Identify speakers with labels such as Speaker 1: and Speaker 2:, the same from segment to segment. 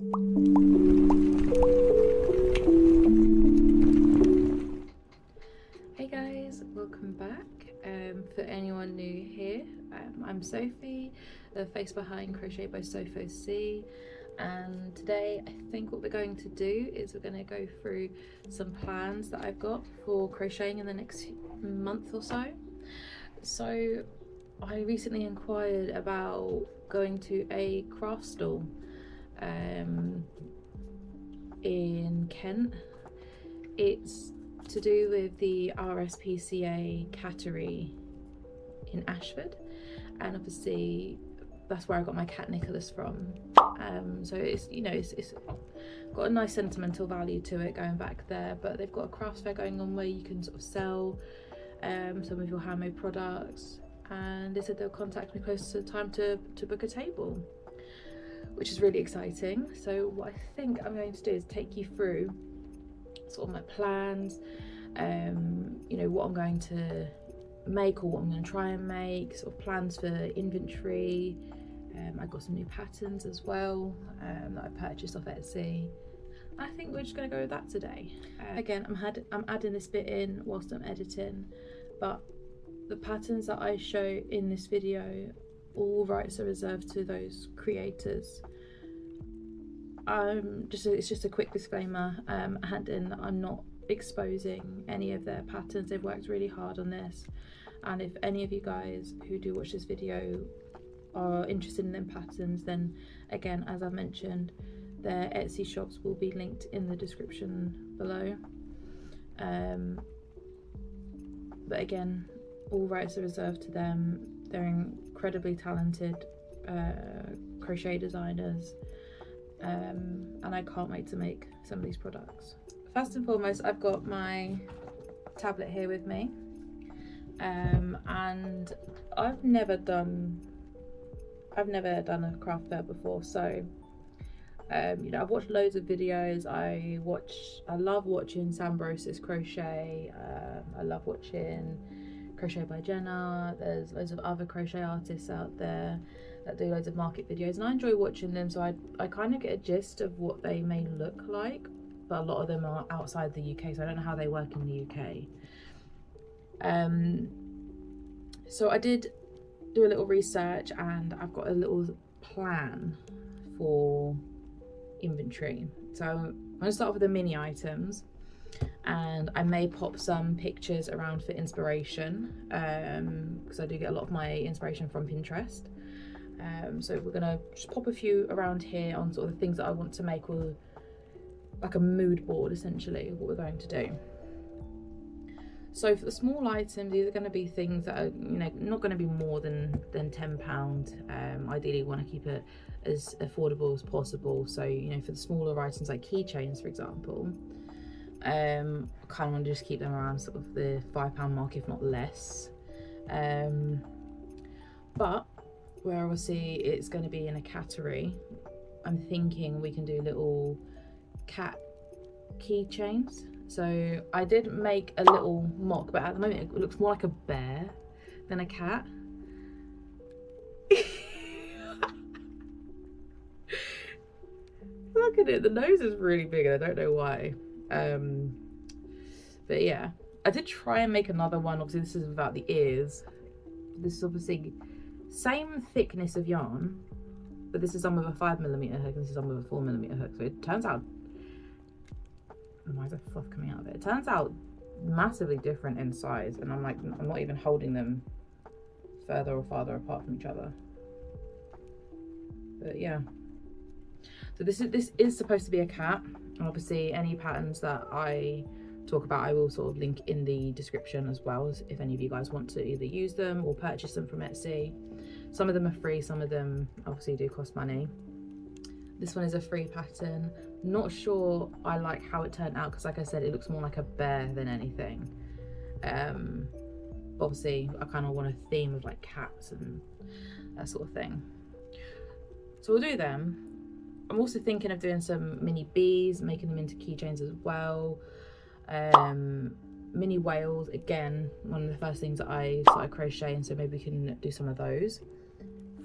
Speaker 1: Hey guys, welcome back. For anyone new here, I'm Sophie, the face behind Crochet by Sopho C, and today I think what we're going to do is we're going to go through some plans that I've got for crocheting in the next month or so. So I recently inquired about going to a craft stall in Kent. It's to do with the RSPCA category in Ashford, and obviously that's where I got my cat Nicholas from. So it's, you know, it's got a nice sentimental value to it going back there. But they've got a crafts fair going on where you can sort of sell some of your handmade products, and they said they'll contact me close to the time to book a table, which is really exciting. So what I think I'm going to do is take you through sort of my plans, you know, what I'm going to make or what I'm going to try and make, sort of plans for inventory. I've got some new patterns as well that I purchased off Etsy. I think we're just going to go with that today. Again, I'm adding this bit in whilst I'm editing, but the patterns that I show in this video, all rights are reserved to those creators. It's just a quick disclaimer, add in that I'm not exposing any of their patterns. They've worked really hard on this, and if any of you guys who do watch this video are interested in them patterns, then again, as I've mentioned, their Etsy shops will be linked in the description below. But again, all rights are reserved to them. They're incredibly talented crochet designers, and I can't wait to make some of these products. First and foremost, I've got my tablet here with me, and I've never done a craft fair before, so you know, I've watched loads of videos. I love watching Sambrosis crochet. I love watching Crochet by Jenna. There's loads of other crochet artists out there that do loads of market videos, and I enjoy watching them, so I kind of get a gist of what they may look like, but a lot of them are outside the UK, so I don't know how they work in the UK. So I did do a little research, and I've got a little plan for inventory. So I'm going to start off with the mini items, and I may pop some pictures around for inspiration, because I do get a lot of my inspiration from Pinterest. So we're gonna just pop a few around here on sort of the things that I want to make, or like a mood board essentially, what we're going to do. So for the small items, these are going to be things that are, you know, not going to be more than £10. Ideally want to keep it as affordable as possible. So, you know, for the smaller items like keychains, for example, I kind of want to just keep them around sort of the £5 mark, if not less. But where obviously it's going to be in a category, I'm thinking we can do little cat keychains. So I did make a little mock, but at the moment it looks more like a bear than a cat. Look at it, the nose is really big, I don't know why. But yeah, I did try and make another one. Obviously this is without the ears. This is obviously same thickness of yarn, but this is done with a 5mm hook and this is done with a 4mm hook. So it turns out, why is there fluff coming out of it? It turns out massively different in size, and I'm like, I'm not even holding them further or farther apart from each other. But yeah, so this is supposed to be a cat, and obviously any patterns that I talk about I will sort of link in the description as well, as if any of you guys want to either use them or purchase them from Etsy. Some of them are free, some of them obviously do cost money. This one is a free pattern. Not sure I like how it turned out, because like I said, it looks more like a bear than anything. Obviously I kind of want a theme of like cats and that sort of thing, so we'll do them. I'm also thinking of doing some mini bees, making them into keychains as well. Mini whales, again, one of the first things that I started crocheting, so maybe we can do some of those.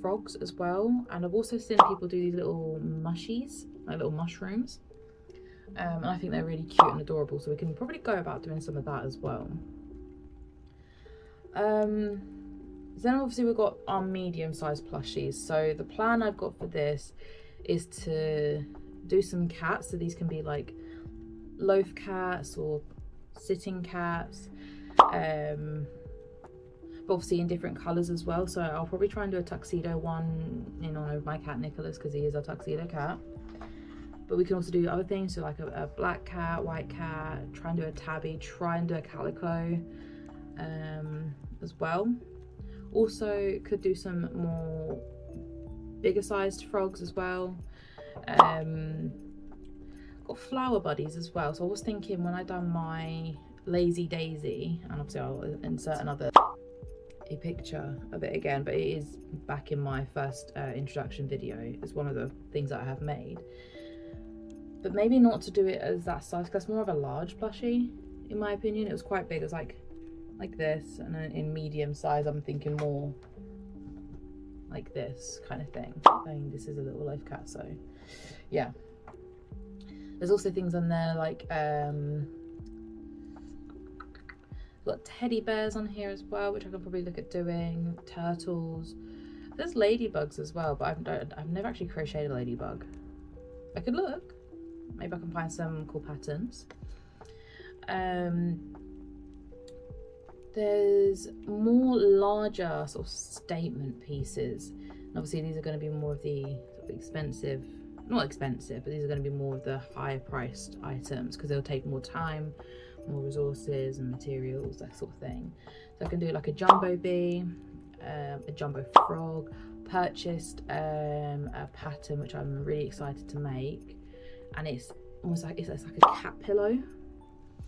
Speaker 1: Frogs as well, and I've also seen people do these little mushies, like little mushrooms. And I think they're really cute and adorable, so we can probably go about doing some of that as well. Then obviously we've got our medium-sized plushies. So the plan I've got for this is to do some cats. So these can be like loaf cats or sitting cats, but obviously in different colours as well. So I'll probably try and do a tuxedo one in honor of my cat Nicholas, because he is a tuxedo cat. But we can also do other things, so like a black cat, white cat, try and do a tabby, try and do a calico as well. Also could do some more bigger sized frogs as well. Got flower buddies as well. So I was thinking, when I done my Lazy Daisy, and obviously I'll insert a picture of it again, but it is back in my first introduction video. It's one of the things that I have made. But maybe not to do it as that size, because that's more of a large plushie, in my opinion. It was quite big. It was like this, and then in medium size I'm thinking more like this kind of thing. I mean, this is a little loaf cat, so yeah. There's also things on there like got teddy bears on here as well, which I can probably look at doing. Turtles. There's ladybugs as well, but I've never actually crocheted a ladybug. I could look. Maybe I can find some cool patterns. There's more larger sort of statement pieces. And obviously these are going to be more of the sort of expensive, not expensive, but these are going to be more of the higher priced items, because they'll take more time, more resources and materials, that sort of thing. So I can do like a jumbo bee, a jumbo frog. Purchased a pattern which I'm really excited to make, and it's almost like it's like a cat pillow.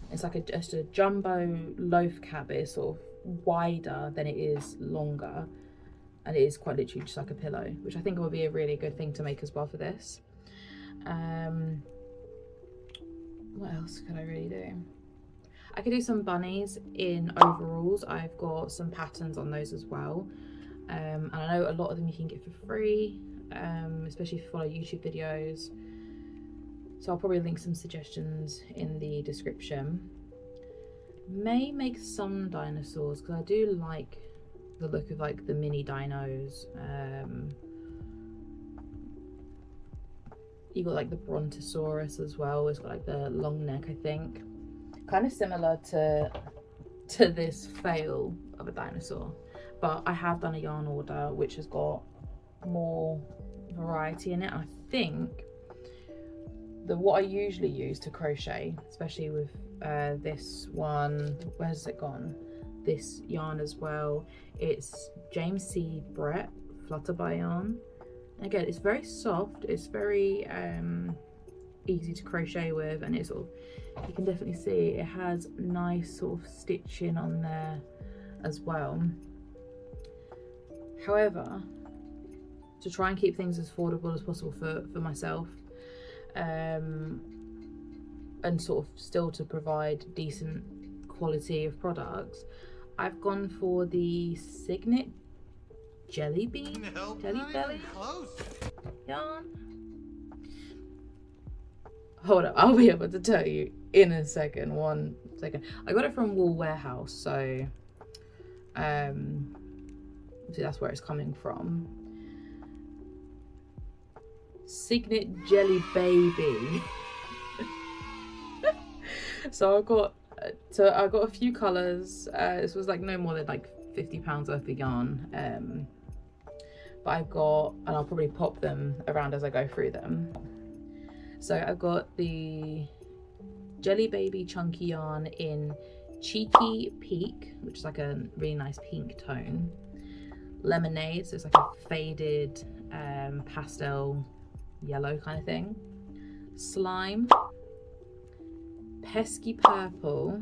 Speaker 1: It's like just a jumbo loaf cat, but it's sort of wider than it is longer, and it is quite literally just like a pillow, which I think will be a really good thing to make as well for this. What else could I really do? I could do some bunnies in overalls. I've got some patterns on those as well. And I know a lot of them you can get for free, especially if you follow YouTube videos. So I'll probably link some suggestions in the description. May make some dinosaurs, because I do like the look of like the mini dinos. You got like the Brontosaurus as well. It's got like the long neck, I think. Kind of similar to this fail of a dinosaur. But I have done a yarn order which has got more variety in it. I think what I usually use to crochet, especially with this one, where's it gone? This yarn as well. It's James C. Brett Flutterby yarn. Again, it's very soft. It's very easy to crochet with, and it's sort of, you can definitely see it has nice sort of stitching on there as well. However, to try and keep things as affordable as possible for myself, and sort of still to provide decent quality of products, I've gone for the Signet Jelly Belly yarn. Hold up, I'll be able to tell you in a second. 1 second. I got it from Wool Warehouse, so see, that's where it's coming from. Signet Jelly Baby. So I got a few colours. This was like no more than like £50 worth of yarn. But I've got, and I'll probably pop them around as I go through them. So I've got the Jelly Baby chunky yarn in Cheeky Peak, which is like a really nice pink tone. Lemonade, so it's like a faded pastel yellow kind of thing. Slime, Pesky Purple,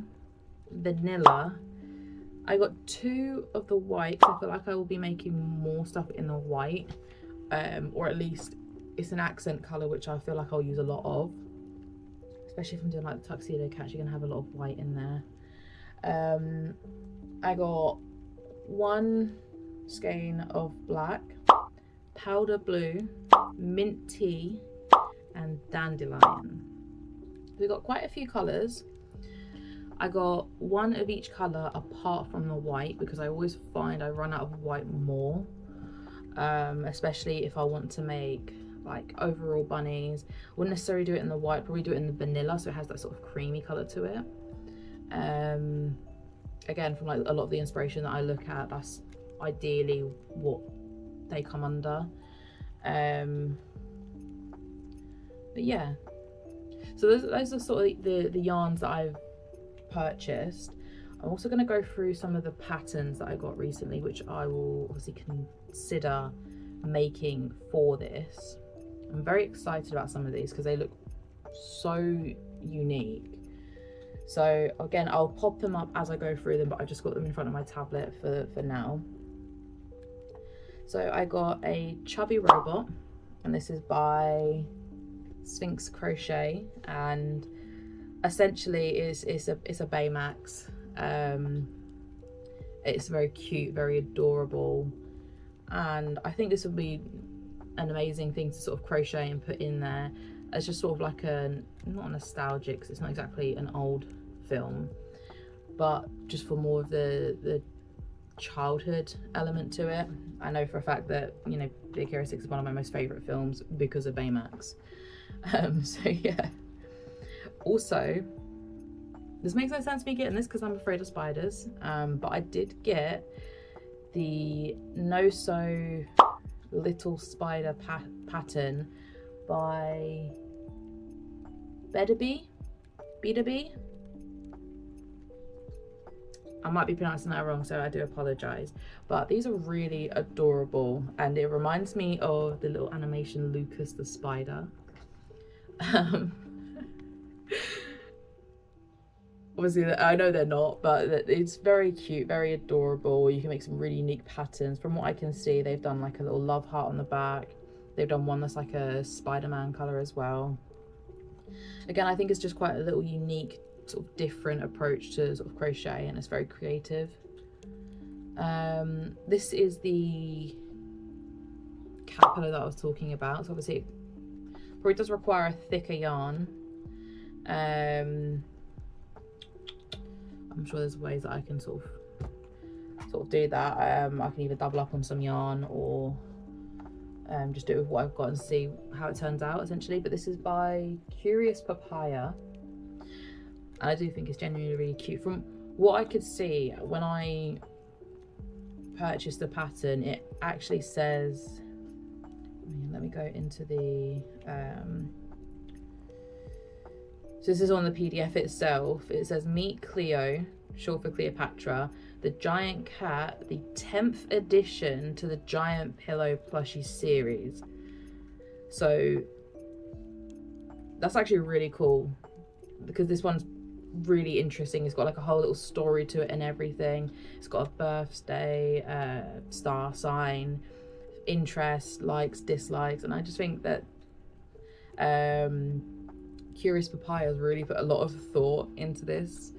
Speaker 1: Vanilla. I got 2 of the white. I feel like I will be making more stuff in the white, or at least it's an accent color which I feel like I'll use a lot of, especially if I'm doing like the tuxedo cats. You're gonna have a lot of white in there. I got 1 skein of black, powder blue, mint tea, and dandelion. We got quite a few colours. I got one of each colour apart from the white, because I always find I run out of white more, especially if I want to make like overall bunnies. I wouldn't necessarily do it in the white, probably do it in the vanilla, so it has that sort of creamy colour to it. Again, from like a lot of the inspiration that I look at, that's ideally what they come under. But yeah, so those are sort of the yarns that I've purchased. I'm also going to go through some of the patterns that I got recently, which I will obviously consider making for this. I'm very excited about some of these because they look so unique. So again, I'll pop them up as I go through them, but I just got them in front of my tablet for now. So I got a chubby robot, and this is by Sphinx Crochet, and essentially it's a Baymax. It's very cute, very adorable, and I think this would be an amazing thing to sort of crochet and put in there. It's just sort of like not nostalgic, because it's not exactly an old film, but just for more of the childhood element to it. I know for a fact that, you know, Big Hero 6 is one of my most favourite films because of Baymax. So yeah. Also, this makes no sense me getting this because I'm afraid of spiders, but I did get the No So Little Spider pattern by Bedaby. I might be pronouncing that wrong, so I do apologise. But these are really adorable, and it reminds me of the little animation Lucas the Spider. Obviously, I know they're not, but it's very cute, very adorable. You can make some really unique patterns. From what I can see, they've done like a little love heart on the back. They've done one that's like a Spider-Man colour as well. Again, I think it's just quite a little unique, sort of different approach to sort of crochet, and it's very creative. This is the caterpillar that I was talking about. So obviously it probably does require a thicker yarn. I'm sure there's ways that I can sort of do that. I can either double up on some yarn or just do it with what I've got and see how it turns out, essentially. But this is by Curious Papaya, and I do think it's genuinely really cute. From what I could see when I purchased the pattern, it actually says, let me go into the so this is on the PDF itself. It says, meet Cleo, short for Cleopatra, the giant cat, the 10th edition to the Giant Pillow Plushie series. So that's actually really cool, because this one's really interesting. It's got like a whole little story to it and everything. It's got a birthday, star sign, interest, likes, dislikes, and I just think that Curious Papaya has really put a lot of thought into this.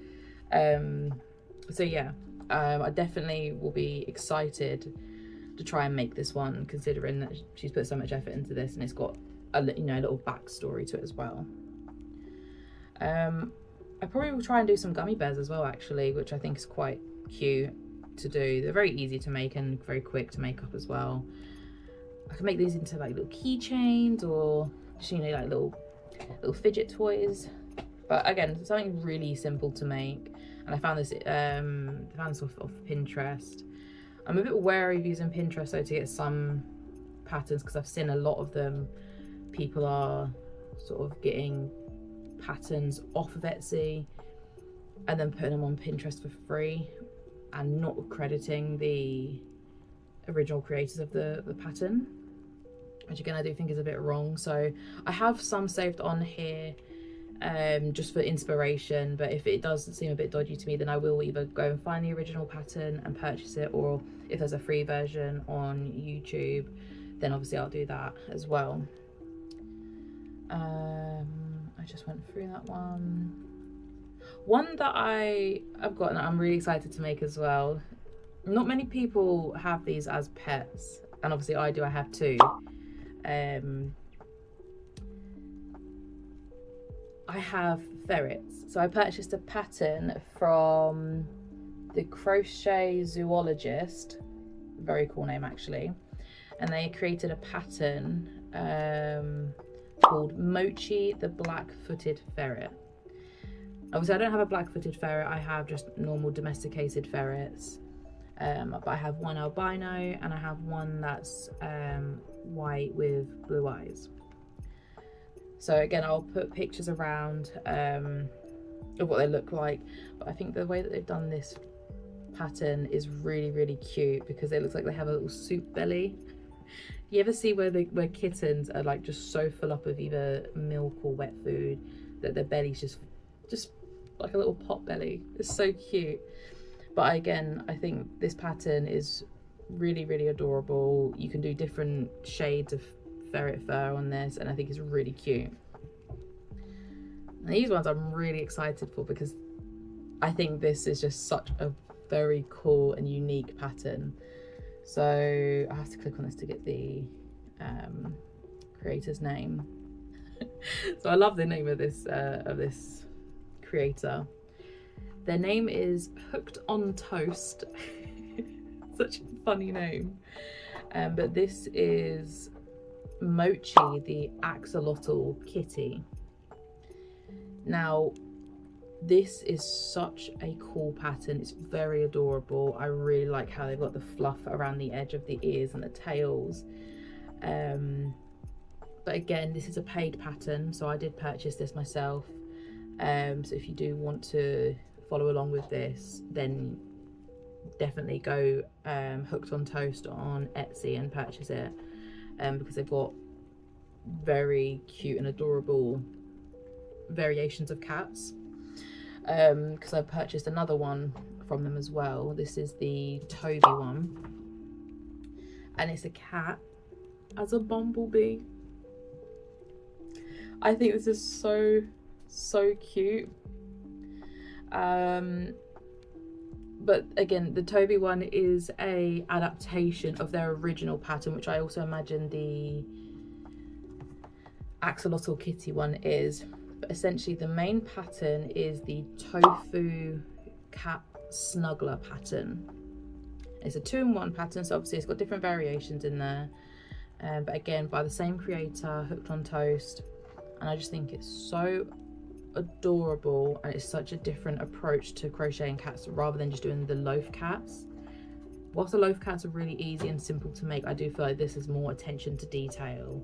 Speaker 1: So yeah, I definitely will be excited to try and make this one, considering that she's put so much effort into this, and it's got a little backstory to it as well. I probably will try and do some gummy bears as well, actually, which I think is quite cute to do. They're very easy to make and very quick to make up as well. I can make these into like little keychains, or just, you know, like little fidget toys. But again, something really simple to make. And I found this off Pinterest. I'm a bit wary of using Pinterest though to get some patterns, because I've seen a lot of them, people are sort of getting patterns off of Etsy and then putting them on Pinterest for free and not crediting the original creators of the pattern, which again I do think is a bit wrong. So I have some saved on here just for inspiration, but if it does seem a bit dodgy to me, then I will either go and find the original pattern and purchase it, or if there's a free version on YouTube, then obviously I'll do that as well. I just went through that one. One that I've got and I'm really excited to make as well. Not many people have these as pets, and obviously I do. I have two. I have ferrets. So I purchased a pattern from the Crochet Zoologist, very cool name actually, and they created a pattern called Mochi the Black-Footed Ferret. Obviously I don't have a black-footed ferret, I have just normal domesticated ferrets, but I have one albino and I have one that's white with blue eyes. So again, I'll put pictures around of what they look like, but I think the way that they've done this pattern is really, really cute because it looks like they have a little soup belly. You ever see where kittens are like just so full up of either milk or wet food that their belly's just like a little pot belly? It's so cute. But again, I think this pattern is really, really adorable. You can do different shades of ferret fur on this, and I think it's really cute. And these ones I'm really excited for because I think this is just such a very cool and unique pattern. So I have to click on this to get the creator's name. So I love the name of this creator. Their name is Hooked on Toast. Such a funny name. But this is Mochi the axolotl kitty. Now this is such a cool pattern. It's very adorable. I really like how they've got the fluff around the edge of the ears and the tails. But again, this is a paid pattern, so I did purchase this myself. So if you do want to follow along with this, then definitely go Hooked on Toast on Etsy and purchase it, because they've got very cute and adorable variations of cats. Because I purchased another one from them as well. This is the Toby one, and it's a cat as a bumblebee. I think this is so cute. But again, the Toby one is a adaptation of their original pattern, which I also imagine the axolotl kitty one is. But essentially the main pattern is the tofu cat snuggler pattern. It's a 2-in-1 pattern, so obviously it's got different variations in there, but again by the same creator, Hooked on Toast. And I just think it's so adorable, and it's such a different approach to crocheting cats rather than just doing the loaf cats. Whilst the loaf cats are really easy and simple to make, I do feel like this is more attention to detail.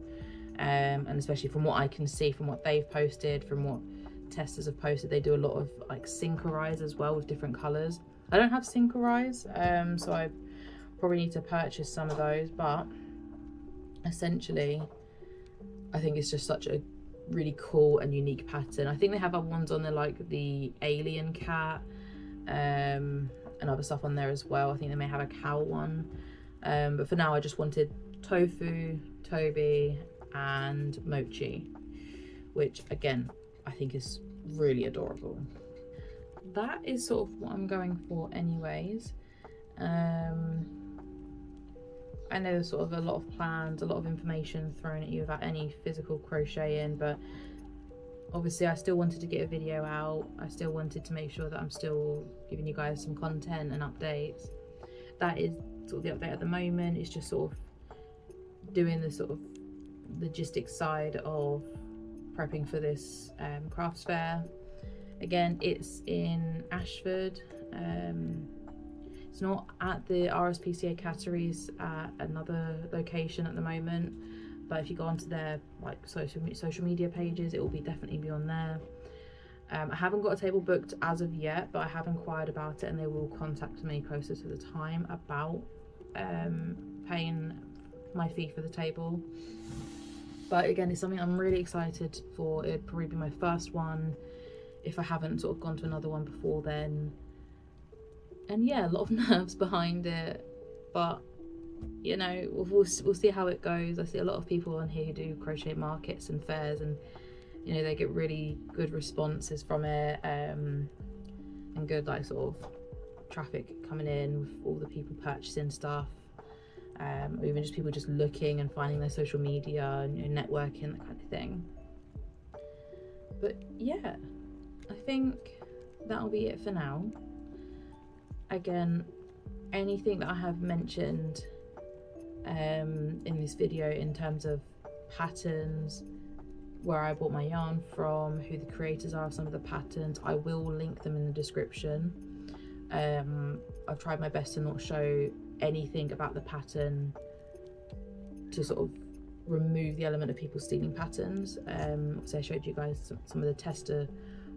Speaker 1: And especially from what I can see, from what they've posted, from what testers have posted, they do a lot of like syncerize as well with different colors. I don't have syncerize, so I probably need to purchase some of those, but essentially I think it's just such a really cool and unique pattern. I think they have other ones on there like the alien cat, and other stuff on there as well. I think they may have a cow one, but for now I just wanted Tofu, Toby and Mochi, which again I think is really adorable. That is sort of what I'm going for anyways. I know there's sort of a lot of plans, a lot of information thrown at you about any physical crocheting, but obviously I still wanted to get a video out. I still wanted to make sure that I'm still giving you guys some content and updates. That is sort of the update at the moment. It's just sort of doing the sort of logistics side of prepping for this crafts fair. Again, it's in Ashford. It's not at the RSPCA categories at another location at the moment, but if you go onto their like social media pages, it will definitely be on there. I haven't got a table booked as of yet, but I have inquired about it, and they will contact me closer to the time about paying my fee for the table. But again, it's something I'm really excited for. It'd probably be my first one if I haven't sort of gone to another one before then. And yeah, a lot of nerves behind it, but you know, we'll see how it goes. I see a lot of people on here who do crochet markets and fairs, and you know, they get really good responses from it, and good like sort of traffic coming in with all the people purchasing stuff, or even just people just looking and finding their social media and, you know, networking, that kind of thing. But yeah, I think that'll be it for now. Again, anything that I have mentioned in this video in terms of patterns, where I bought my yarn from, who the creators are of some of the patterns, I will link them in the description. I've tried my best to not show anything about the pattern to sort of remove the element of people stealing patterns. So I showed you guys some of the tester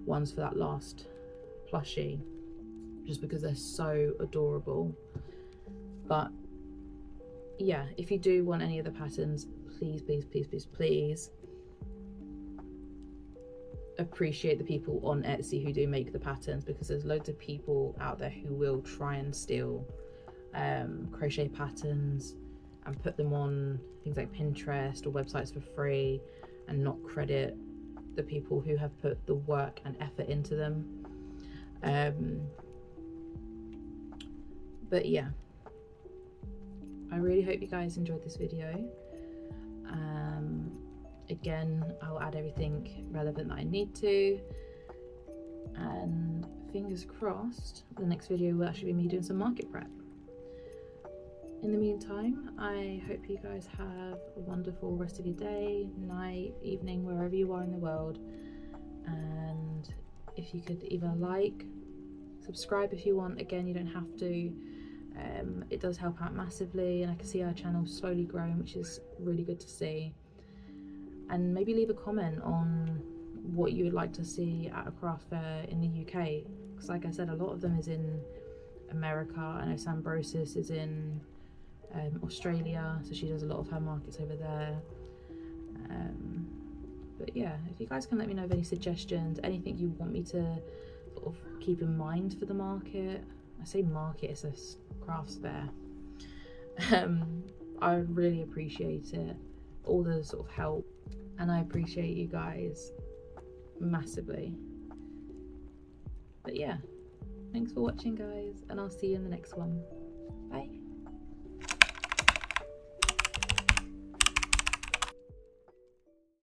Speaker 1: ones for that last plushie, just because they're so adorable. But yeah, if you do want any of the patterns, please, please, please, please, please appreciate the people on Etsy who do make the patterns, because there's loads of people out there who will try and steal crochet patterns and put them on things like Pinterest or websites for free and not credit the people who have put the work and effort into them. But yeah, I really hope you guys enjoyed this video. Again, I'll add everything relevant that I need to, and fingers crossed the next video will actually be me doing some market prep. In the meantime, I hope you guys have a wonderful rest of your day, night, evening, wherever you are in the world. And if you could either like, subscribe if you want. Again, you don't have to. It does help out massively, and I can see our channel slowly growing, which is really good to see. And maybe leave a comment on what you would like to see at a craft fair in the UK, because like I said, a lot of them is in America. I know Sambrosis is in Australia, so she does a lot of her markets over there. But yeah, if you guys can let me know of any suggestions, anything you want me to sort of keep in mind for the market. I say market, it's a crafts fair. I really appreciate it, all the sort of help, and I appreciate you guys massively. But yeah, thanks for watching guys, and I'll see you in the next one. Bye.